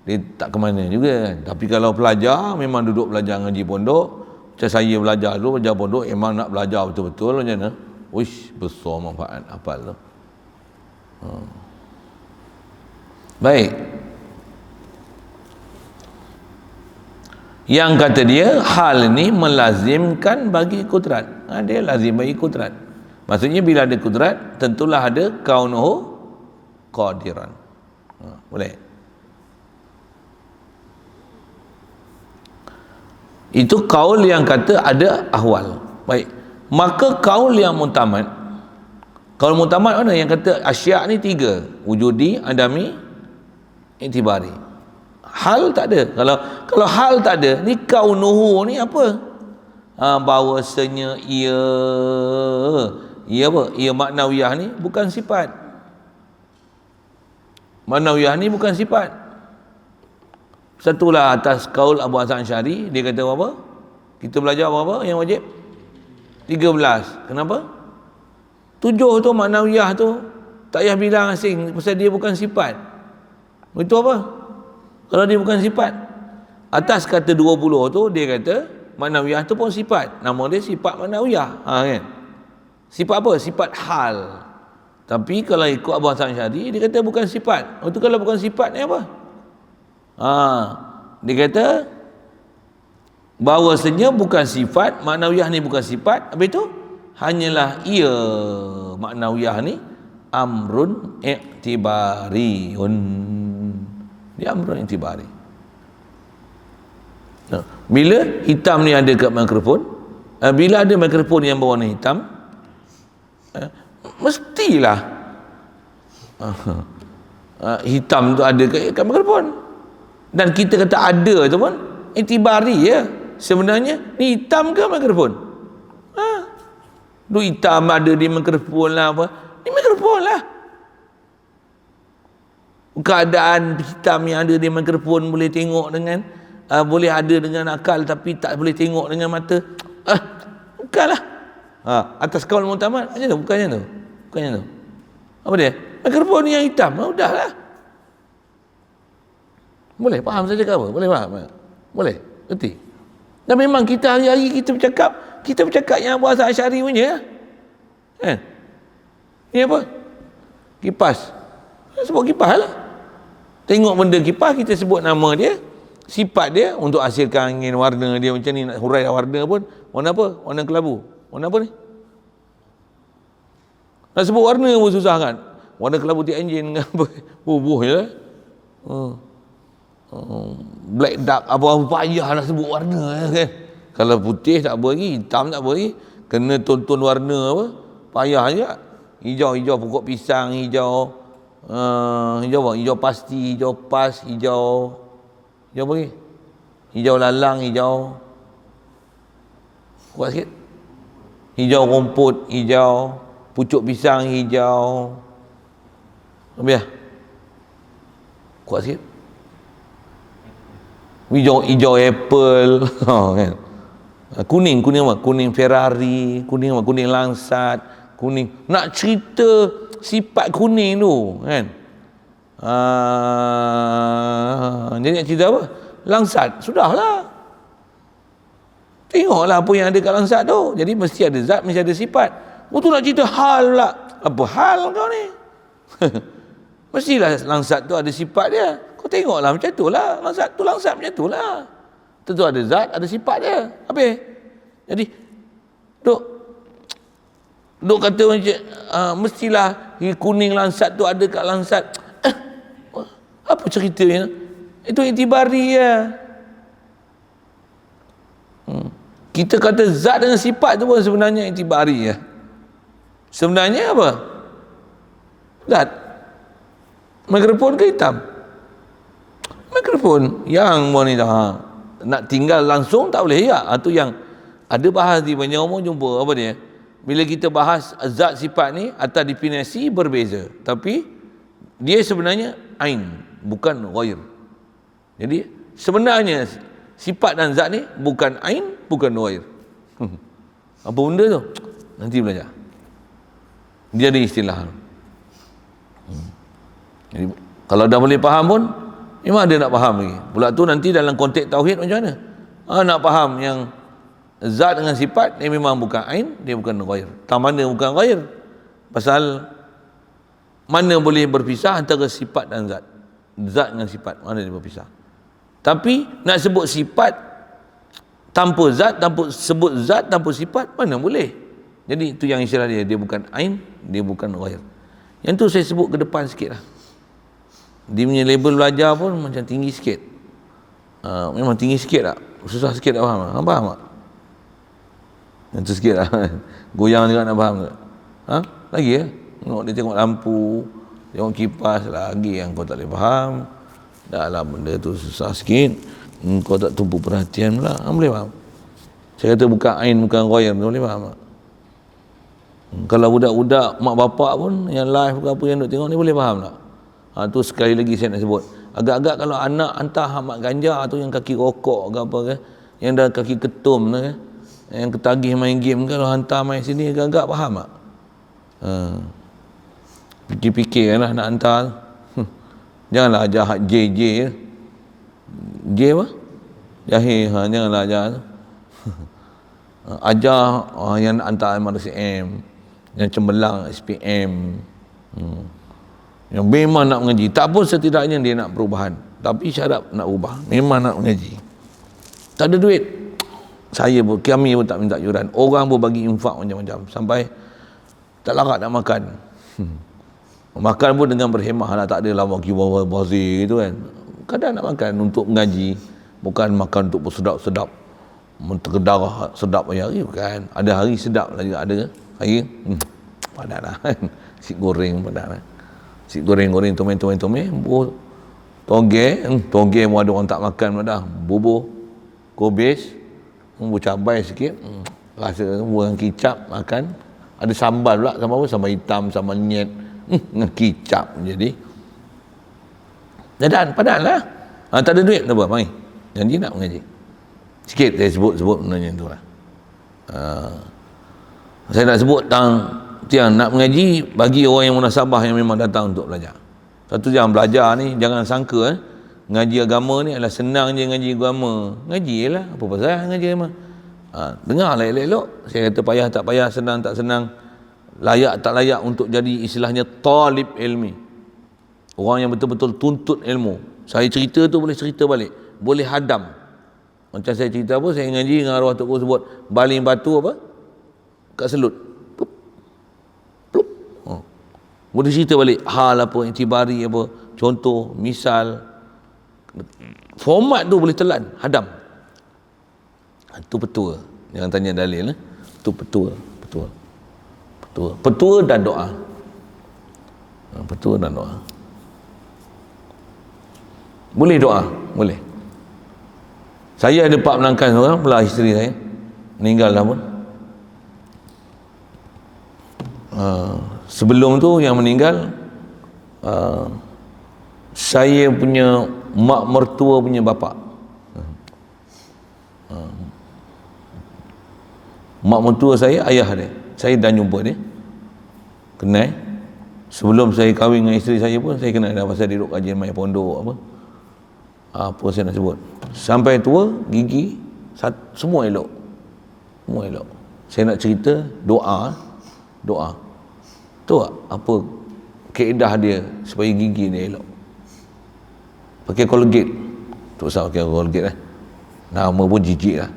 dia tak ke mana juga kan. Tapi kalau pelajar memang duduk belajar ngaji pondok, macam saya belajar dulu belajar pondok, memang nak belajar betul-betul macam mana. Wish, besar manfaat hafal tu. Baik. Yang kata dia hal ni melazimkan bagi kudrat. Dia lazim bagi kudrat. Maksudnya bila ada kudrat tentulah ada kaunuhu qadiran. Boleh. Itu kaul yang kata ada ahwal. Baik. Maka kaul yang mutamad, kaul mutamad mana yang kata asya' ni 3, wujudi, adami, i'tibari. Hal tak ada. Kalau hal tak ada, ni kaunuhu ni apa? Bahawasanya ia apa? Ia maknawiyah ni bukan sifat. Maknawiyah ni bukan sifat. Satulah atas kaul Abu Hasan Asy'ari, dia kata apa? Kita belajar berapa yang wajib? 13. Kenapa? 7 tu maknawiyah tu tak payah bilang asing pasal dia bukan sifat. Itu apa? Kalau dia bukan sifat. Atas kata 20 tu dia kata maknawiyah tu pun sifat. Nama dia sifat maknawiyah. Kan? Sifat apa? Sifat hal. Tapi kalau ikut Abu Hasan Asy'ari dia kata bukan sifat. Itu kalau bukan sifat ni apa? Dia kata bahawasanya bukan sifat, maknawiyah ni bukan sifat. Habis itu hanyalah ia maknawiyah ni amrun i'tibariun. Dia amrun i'tibari. Bila hitam ni ada kat mikrofon, bila ada mikrofon yang berwarna hitam, mestilah hitam tu ada kat mikrofon. Dan kita kata ada tu pun i'tibari ya. Sebenarnya ni hitam ke mikrofon? Lu hitam ada di mikrofon lah apa? Ni mikrofon lah. Keadaan hitam yang ada di mikrofon boleh tengok dengan boleh ada dengan akal tapi tak boleh tengok dengan mata. Bukanlah. Atas kaul mutamad macam tu, bukannya tu. Bukannya tu. Apa dia? Mikrofon ni yang hitam. Udahlah. Boleh faham saja ke apa? Boleh faham? Boleh. Erti? Dan memang kita hari-hari kita bercakap yang Abu Hasan Asy'ari punya. Ni apa? Kipas. Sebut kipas lah. Tengok benda kipas, kita sebut nama dia, sifat dia untuk hasilkan angin, warna dia macam ni. Nak hurai warna pun warna apa? Warna kelabu. Warna apa ni? Nak sebut warna pun susah kan? Warna kelabu tiap enjin dengan apa? Bubuh je lah. Black dark apa-apa payah nak sebut warna kan. Kalau putih tak apa lagi, hitam tak apa lagi, kena tonton warna apa payah je. Hijau pokok pisang, hijau apa? Hijau pasti, hijau pas, hijau apa lagi? Hijau lalang, hijau kuat sikit. Hijau rumput, hijau pucuk pisang, hijau apa ya? Kuat sikit. Hijau apple kan. Kuning apa? Kuning Ferrari, kuning apa? Kuning langsat, kuning. Nak cerita sifat kuning tu kan. Jadi nak cerita apa? Langsat. Sudahlah. Tengoklah apa yang ada kat langsat tu. Jadi mesti ada zat, mesti ada sifat. Tu nak cerita hal pula. Apa hal kau ni? Mestilah langsat tu ada sifat dia. Kau tengoklah macam tu lah. Langsat tu langsat macam tu lah. Tentu ada zat, ada sifat dia. Habis. Jadi, duk kata macam, mestilah kuning langsat tu ada kat langsat. Apa ceritanya? Itu i'tibari ya. Kita kata zat dengan sifat tu pun sebenarnya i'tibari ya. Sebenarnya apa? Zat. Mikrofon ke hitam? Mikrofon yang wanita nak tinggal langsung tak boleh ya. Itu yang ada bahas di banyak orang jumpa apa dia. Bila kita bahas zat sifat ni atas definisi berbeza, tapi dia sebenarnya ain, bukan ghair. Jadi sebenarnya sifat dan zat ni bukan ain, bukan ghair. Apa benda tu? Nanti belajar. Dia ada istilah. Jadi kalau dah boleh faham pun memang ada nak faham lagi. Pula tu nanti dalam konteks tauhid macam mana? Nak faham yang zat dengan sifat dia memang bukan ain, dia bukan ghair. Tak mana bukan ghair. Pasal mana boleh berpisah antara sifat dan zat. Zat dengan sifat, mana dia berpisah. Tapi nak sebut sifat tanpa zat, sebut zat tanpa sifat, mana boleh. Jadi itu yang istilah dia bukan ain, dia bukan ghair. Yang tu saya sebut ke depan sikit lah. Dia punya label belajar pun macam tinggi sikit. Memang tinggi sikit tak? Susah sikit tak faham? Faham tak? Itu sikit lah. Goyang juga nak faham tak? Ha? Lagi ya? Tengok dia tengok lampu, tengok kipas, lagi yang kau tak boleh faham. Dah lah benda tu susah sikit. Kau tak tumpu perhatian pula. Boleh faham? Saya kata bukan ain, bukan royer, boleh faham tak? Kalau budak-budak mak bapak pun yang live ke apa yang duk tengok ni boleh faham tak? Tu sekali lagi saya nak sebut. Agak-agak kalau anak hantar mak ganja tu yang kaki rokok ke apa ke, yang dah kaki ketum tu ke, yang ketagih main game, kalau hantar main sini agak-agak faham tak? Fikir-fikir lah nak hantar. Janganlah ajar hak JJ. J apa? Jahil. Janganlah ajar tu. Ajar yang nak hantar madrasah M, yang cemerlang SPM, yang memang nak mengaji. Tak pun setidaknya dia nak perubahan, tapi syarat nak ubah, memang nak mengaji. Tak ada duit, kami pun tak minta yuran. Orang pun bagi infak macam-macam, sampai tak larat nak makan. Makan pun dengan berhemah lah, tak ada lah bazir gitu kan. Kadang nak makan untuk mengaji, bukan makan untuk bersedap-sedap, menterdarah sedap hari, bukan. Ada hari sedap lah juga, ada hari padat lah. Nasi goreng padat lah. Nasi goreng tomat, toge pun ada orang tak makan pun dah. Bubur kobis, bubur cabai sikit, rasa bubur dengan kicap makan. Ada sambal pula, sambal apa? Sambal hitam, sambal nyet, dengan kicap. Jadi dan padat lah. Tak ada duit tak apa, mari janji nak mengaji. Sikit saya sebut benda yang tu lah. Saya nak sebut tentang nak mengaji bagi orang yang munasabah, yang memang datang untuk belajar. Satu jam belajar ni, jangan sangka ngaji agama ni adalah senang je ngaji agama. Ngaji lah, apa pasal ngaji agama? Dengarlah elok-elok. Saya kata payah tak payah, senang tak senang, layak tak layak untuk jadi istilahnya talib ilmi, orang yang betul-betul tuntut ilmu. Saya cerita tu boleh cerita balik, boleh hadam. Macam saya cerita apa, saya ngaji dengan arwah Tok Guru sebut baling batu apa kat selut, plup, plup. Boleh cerita balik hal apa, intibari apa, contoh, misal, format tu boleh telan, hadam. Itu petua. Jangan tanya dalil. Itu petua dan doa. Petua dan doa. Boleh doa, boleh. Saya ada 4 melangkan seorang, belah isteri saya meninggal dah pun. Sebelum tu yang meninggal, saya punya mak mertua punya bapa, mak mertua saya, ayah dia, saya dah jumpa dia, kenal. Sebelum saya kahwin dengan isteri saya pun saya kenal dah, pasal dia duduk kajian mai pondok apa saya nak sebut. Sampai tua, gigi semua elok, semua elok. Saya nak cerita doa tu apa kaedah dia supaya gigi dia elok. Pakai Colgate, tak usah pakai Colgate nama pun jijik lah.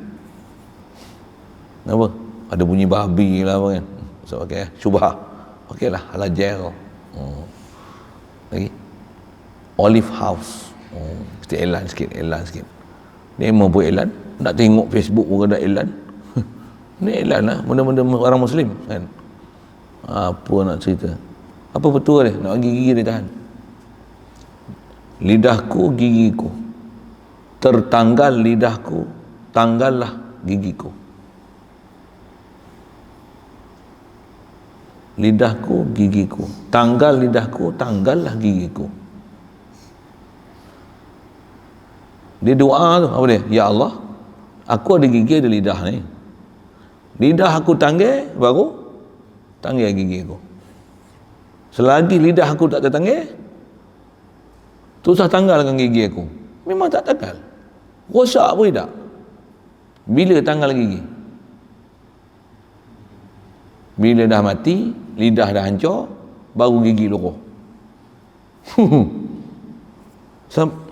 Kenapa? Ada bunyi babi lah apa kan, tak pakai syubha, pakailah ala gel. Lagi Olive House, kita iklan sikit. Ni memang buat iklan, nak tengok Facebook pun ada iklan. Ni iklan lah, benda-benda orang Muslim kan. Apa nak cerita, apa betul dia nak bagi gigi dia tahan. Lidahku gigiku, tertanggal lidahku, tanggallah gigiku. Lidahku gigiku, tanggal lidahku, tanggallah gigiku. Dia doa tu apa dia? Ya Allah, aku ada gigi, ada lidah ni. Lidah aku tanggal, baru tanggal gigi aku. Selagi lidah aku tak tertanggal, tu usah tanggalkan gigi aku. Memang tak tanggal, rosak pun tak. Bila tanggal gigi? Bila dah mati, lidah dah hancur, baru gigi luruh.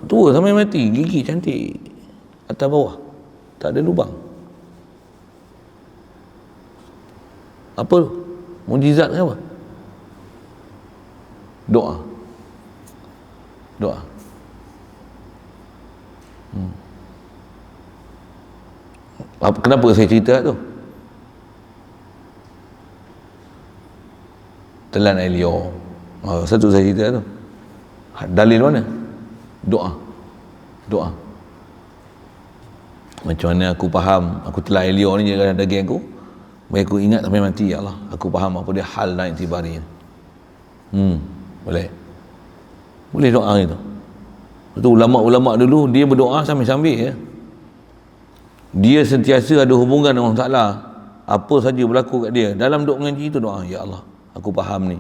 Tua sampai mati, gigi cantik, atas bawah tak ada lubang. Apa tu? Mujizat ke apa? Doa. Kenapa saya cerita tu? telan air liur. Satu saya cerita tu. Dalil mana? Doa. Macam mana aku faham aku telan air liur ni dalam daging aku, baik aku ingat sampai mati, ya Allah, aku faham apa dia hal dan iktibari. Boleh doa itu. Itu ulama-ulama dulu dia berdoa sambil-sambil ya. Dia sentiasa ada hubungan dengan Allah Ta'ala. Apa saja berlaku kat dia dalam duk mengaji itu doa, ya Allah, aku faham ni.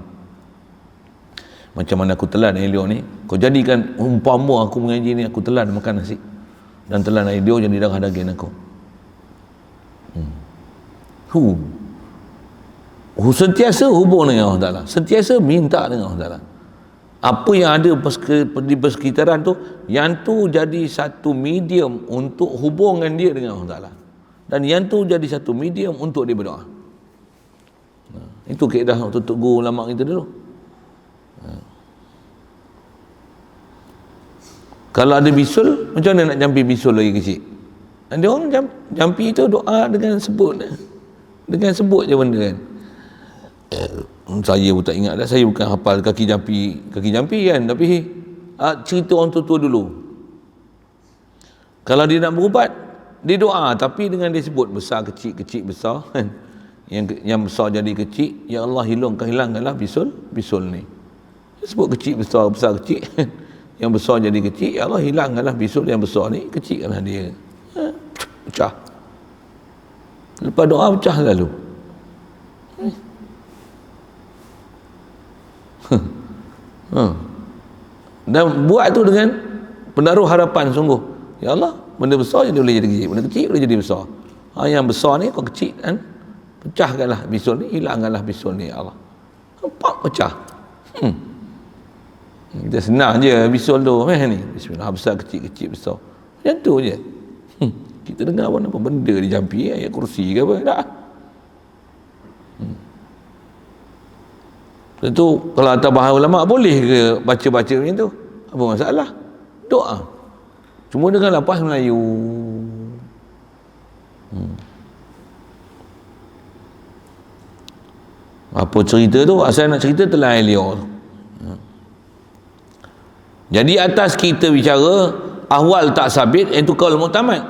Macam mana aku telan air liur ni, kau jadikan umpama aku mengaji ni, aku telan makan nasi dan telan air liur jadi darah daging aku. Sentiasa hubung dengan Allah Ta'ala, sentiasa minta dengan Allah Ta'ala. Apa yang ada di persekitaran tu, yang tu jadi satu medium untuk hubungan dia dengan Allah Ta'ala, dan yang tu jadi satu medium untuk dia berdoa. Itu kaedah untuk guru ulama kita dulu. Kalau ada bisul, macam mana nak jampi bisul lagi kecil? Dia orang jampi itu doa dengan sebut je benda kan. Saya pun tak ingat dah, saya bukan hafal kaki jampi kan, tapi cerita orang tua dulu. Kalau dia nak berubat, dia doa, tapi dengan dia sebut besar kecil besar kan. Yang besar jadi kecil, ya Allah hilangkanlah bisul ni. Dia sebut kecil besar kecil. Yang besar jadi kecil, ya Allah hilangkanlah bisul yang besar ni, kecilkanlah dia. Pecah. Lepas doa pecah lalu. Dan buat tu dengan penaruh harapan sungguh, ya Allah, benda besar jadi boleh jadi kecil, benda kecil boleh jadi besar. Yang besar ni kau kecil kan, pecahkanlah bisul ni, hilangkanlah bisul ni, ya Allah. Nampak pecah. Kita senang je bisul tu ni, bismillah, besar kecil besar, macam tu je. Kita dengar pun apa benda dijampi, ayat kursi ke apa, dah. Tentu kalau atas bahasa ulama boleh ke baca macam tu? Apa masalah? Doa. Cuma dengan lapas Melayu. Apa cerita tu? Asal nak cerita telan air liur. Jadi atas kita bicara ahwal tak sabit, itu qaul mu'tamad.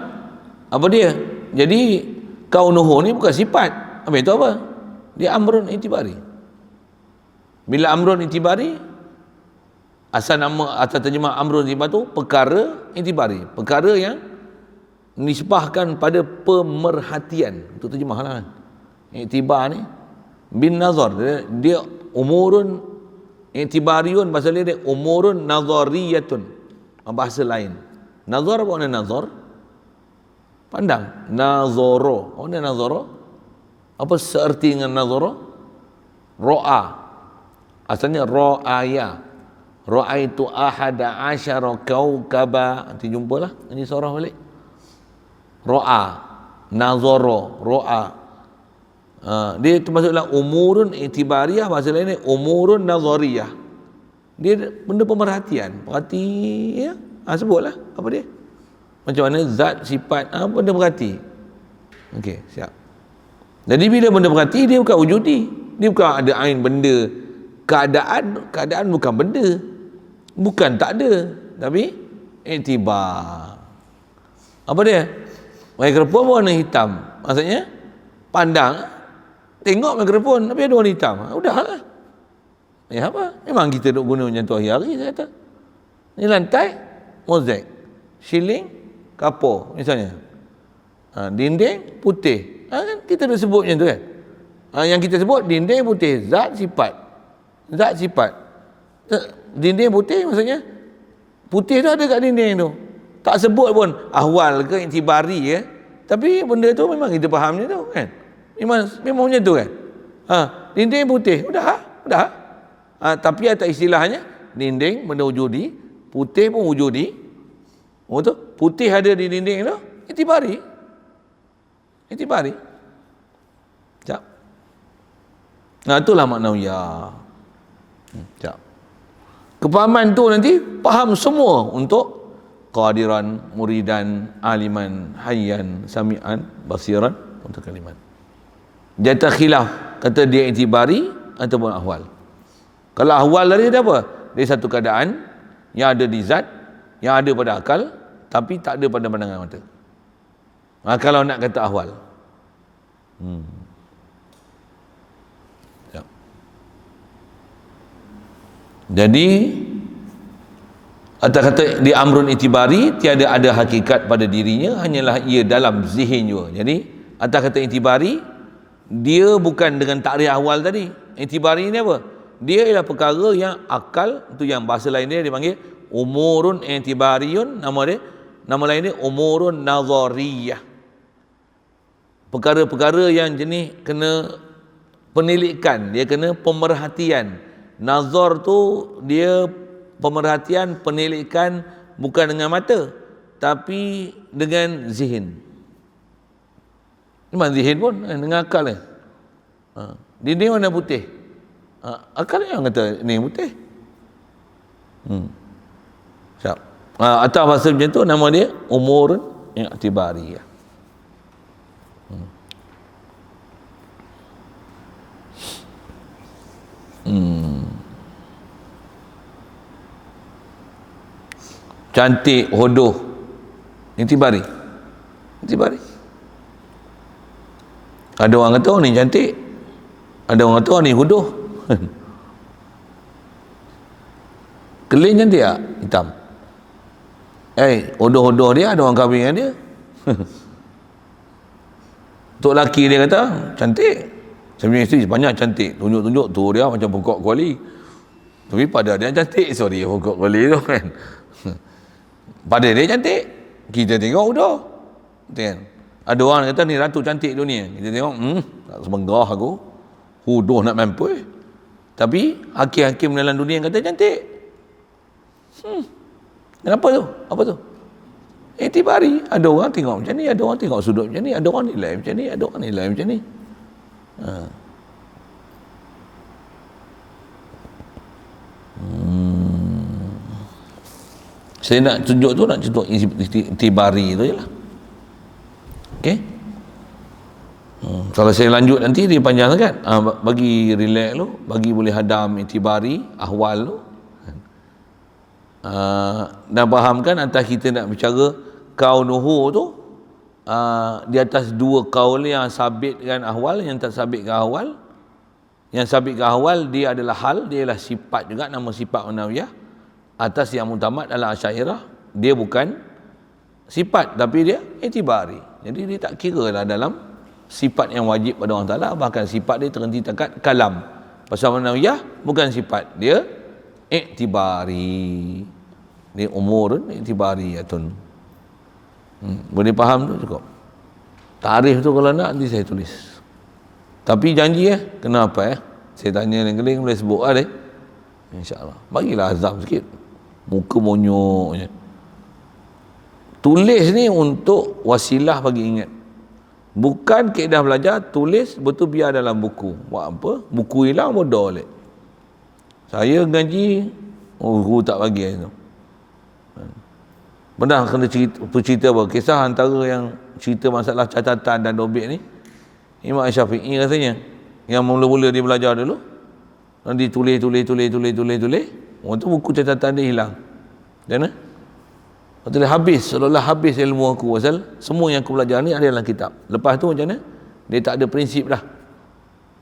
Apa dia? Jadi kaunuhu ni bukan sifat. Apa itu apa? Dia amrun itibari. Bila amrun itibari, asal terjemah amrun itibari tu perkara itibari, perkara yang nisbahkan pada pemerhatian. Itu terjemah lah. Itibar ni bin nazar, dia umurun itibariun, bahasa lain dia umurun nazariyatun, bahasa lain. Nazar apa makna nazar? Pandang. Nazoro, apa makna nazoro? Apa seerti dengan nazoro? Ro'a, asalnya ro'aya, ro'aitu ahada asyara kaukaba. Nanti jumpalah ini surah balik. Ro'a, nazoro, ro'a. Dia termasuklah umurun itibariyah, bahasa lain ni umurun nazariyah. Dia benda pemerhatian, perhati ya. Sebutlah apa dia, macam mana zat, sifat, benda perhati. Okey, siap. Jadi bila benda perhati, dia bukan wujudi, dia bukan ada ain benda. Keadaan bukan benda, bukan tak ada, tapi iktibar. Apa dia? Mikrofon warna hitam, maksudnya pandang, tengok mikrofon tapi ada warna hitam, udahlah. Apa? Memang kita duk guna macam tu hari-hari. Saya kata ni lantai mozaik, siling kapur misalnya, dinding putih, kan kita dah sebut macam tu kan. Yang kita sebut dinding putih, zat sifat. Dinding putih maksudnya putih tu ada kat dinding tu, tak sebut pun ahwal ke intibari ya, tapi benda tu memang kita faham macam tu kan, memang macam tu kan. Dinding putih, udah. Tapi atas istilahnya dinding benda wujudi, putih pun wujudi. Betul? Putih ada di dinding tu, itibari. Sekejap. Itulah makna ya. Sekejap. Kepahaman tu nanti faham semua untuk qadiran, muridan, aliman, hayyan, sami'an, basiran, untuk kalimat. Jata khilaf, kata dia itibari ataupun ahwal. Kalau ahwal tadi dia apa? Dia satu keadaan yang ada di zat, yang ada pada akal, tapi tak ada pada pandangan mata. Kalau nak kata ahwal. Ya. Jadi atas kata di amrun itibari, tiada ada hakikat pada dirinya, hanyalah ia dalam zihin juga. Jadi atas kata itibari, dia bukan dengan takrif ahwal tadi. Itibari ni apa? Dia ialah perkara yang akal, tu yang bahasa lain dia dipanggil umurun itibariyun, nama lain dia umurun nazariyah. Perkara-perkara yang jenis kena penilikan, dia kena pemerhatian. Nazar tu dia pemerhatian, penilikan, bukan dengan mata tapi dengan zihin. Memang zihin pun dengan akal ni. Dia warna putih, akal yang kata ni putih. Siap. Atas bahasa macam tu, nama dia umurun i'tibariyah. Cantik, hodoh, i'tibari. Ada orang kata, oh ni cantik, ada orang kata, oh ni hodoh. Kelin cantik tak? Hitam. Hodoh-hodoh dia, ada orang kahwin dengan dia. Untuk lelaki dia kata cantik, saya punya isteri banyak cantik, tunjuk-tunjuk tu dia macam pokok kuali, tapi pada dia cantik. Sorry, pokok kuali tu kan. Pada dia cantik, kita tengok hodoh, kan? Ada orang kata ni ratu cantik dunia, kita tengok tak semenggah aku, hodoh nak mampus. Tapi hakim-hakim dalam dunia yang kata cantik. Kenapa tu? Apa tu? Itibari. Ada orang tengok macam ni, ada orang tengok sudut macam ni, ada orang nilai macam ni, ada orang nilai macam ni. Saya nak tunjuk tu, nak tunjuk itibari tu je lah. Okey? Kalau saya lanjut nanti dia panjang sangat. Bagi relax lu, bagi boleh hadam itibari, ahwal lu. Dan fahamkan atas kita nak bicara kaunuhu tu, di atas dua kaul yang sabit dengan ahwal, yang tak sabit ke ahwal. Yang sabit ke ahwal dia adalah hal, dia adalah sifat juga, nama sifat manawiyah. Atas yang mutamad adalah Asy'ariyah, dia bukan sifat tapi dia itibari. Jadi dia tak kira lah dalam sifat yang wajib pada Allah Ta'ala, bahkan sifat dia terhenti takat kalam. Pasal manawiyah bukan sifat, dia i'tibari. Dia umurun i'tibariyatun. Boleh faham tu cukup. Tarikh tu kalau nak nanti saya tulis. Tapi janji kenapa saya tanya yang keling boleh sebut lah insya-Allah. Bagilah azam sikit. Muka monyok je. Tulis ni untuk wasilah bagi ingat. Bukan kaedah belajar, tulis betul biar dalam buku. Buat apa? Buku hilang bodoh balik. Saya ngaji, guru tak bagi tu. Pernah kena cerita apa? Kisah antara yang cerita masalah catatan dan dobit ni, Imam Syafi'i rasanya. Yang mula-mula dia belajar dulu, dia tulis. Orang tu buku catatan dia hilang. Macam mana? Lepas tu habis, seolah-olah habis ilmu aku. Pasal semua yang aku belajar ni ada dalam kitab. Lepas tu macam mana? Dia tak ada prinsip dah.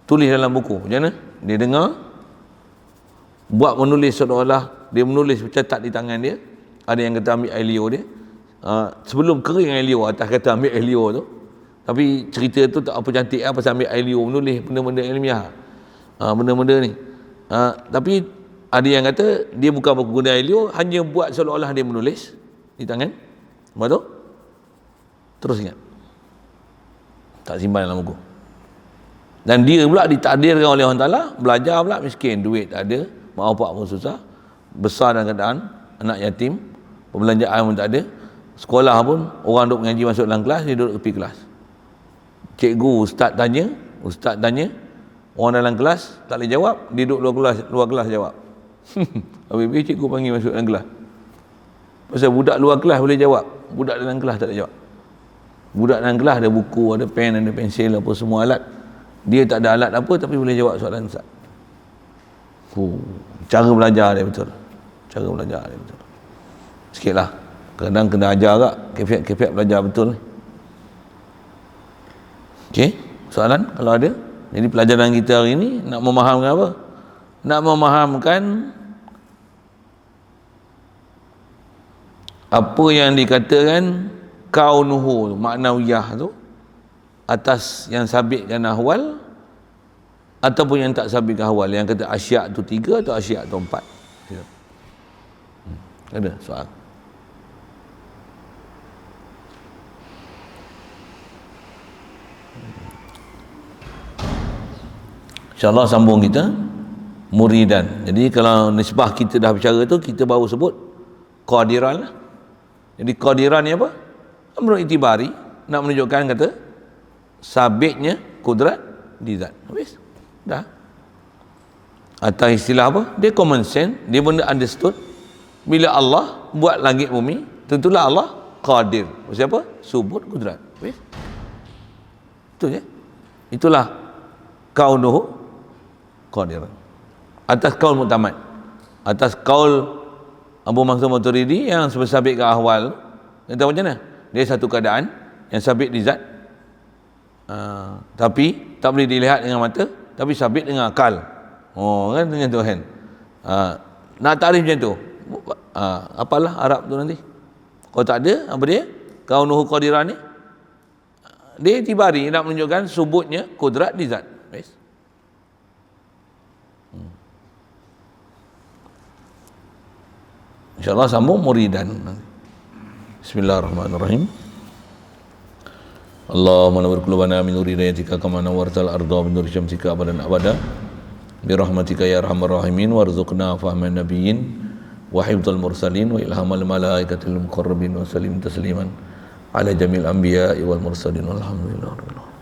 Tulis dalam buku. Macam mana? Dia dengar, buat menulis seolah-olah dia menulis catat di tangan dia. Ada yang kata ambil air liur dia. Sebelum kering air liur, atas kata ambil air liur tu. Tapi cerita tu tak apa cantik pasal ambil air liur menulis benda-benda ilmiah. Benda-benda ni. Tapi ada yang kata dia bukan berguna air liur, hanya buat seolah-olah dia menulis di tangan. Lepas tu terus ingat, tak simpan dalam buku. Dan dia pula ditakdirkan oleh Allah Ta'ala, belajar pula miskin, duit tak ada, mak bapak pun susah, besar dalam keadaan anak yatim, perbelanjaan pun tak ada, sekolah pun orang duk mengaji masuk dalam kelas, dia duduk tepi kelas. Cikgu, ustaz tanya, orang dalam kelas tak boleh jawab, dia duduk luar kelas jawab. Habis cikgu panggil masuk dalam kelas. Pasal budak luar kelas boleh jawab, budak dalam kelas tak boleh jawab. Budak dalam kelas ada buku, ada pen, ada pensil, apa semua alat. Dia tak ada alat apa tapi boleh jawab soalan ustaz. Cara belajar dia betul. Cara belajar dia betul. Sikitlah. Kadang kena ajar agak kefiat belajar betul ni. Okey, soalan kalau ada. Jadi pelajaran kita hari ni nak memahamkan apa? Nak memahamkan apa yang dikatakan kaunuhu, maknawiyah tu, atas yang sabitkan ahwal ataupun yang tak sabitkan ahwal, yang kata asyak tu 3 atau asyak tu 4. Ada soal? InsyaAllah sambung kita muridan. Jadi kalau nisbah kita dah bicara tu, kita baru sebut qadiran lah. Jadi qadiran ni apa? Menurut itibari, nak menunjukkan kata sabitnya kudrat di zat. Habis? Dah. Atau istilah apa? Dia common sense, dia benda understood. Bila Allah buat langit bumi, tentulah Allah qadir. Maksudnya apa? Subut kudrat. Habis? Itu je. Itulah kaunuhu qadir. Atas kaul muktamad, atas kaul Abu Mansur Maturidi yang sabit ke ahwal, kita tahu macam mana? Dia satu keadaan yang sabit di zat, tapi tak boleh dilihat dengan mata, tapi sabit dengan akal. Kan dengan tu kan. Nak takrif macam tu, apalah Arab tu nanti. Kalau tak ada, apa dia? Kaunuhu qadiran ni, dia tibari nak menunjukkan subutnya kudrat di zat. Baik. InsyaAllah sambung muridan. Bismillahirrahmanirrahim. Allahumma nawwir qulubana min nuri hidayatika kama nawwartal arda min nuri syamsika abadan abada bi rahmatika ya arhamar rahimin warzuqna fahman nabiyyin wa hifdzal mursalin wa ilhamal malaikatil muqarrabin wa sallim tasliman ala jamil anbiya'i wal mursalin walhamdulillahi rabbil alamin.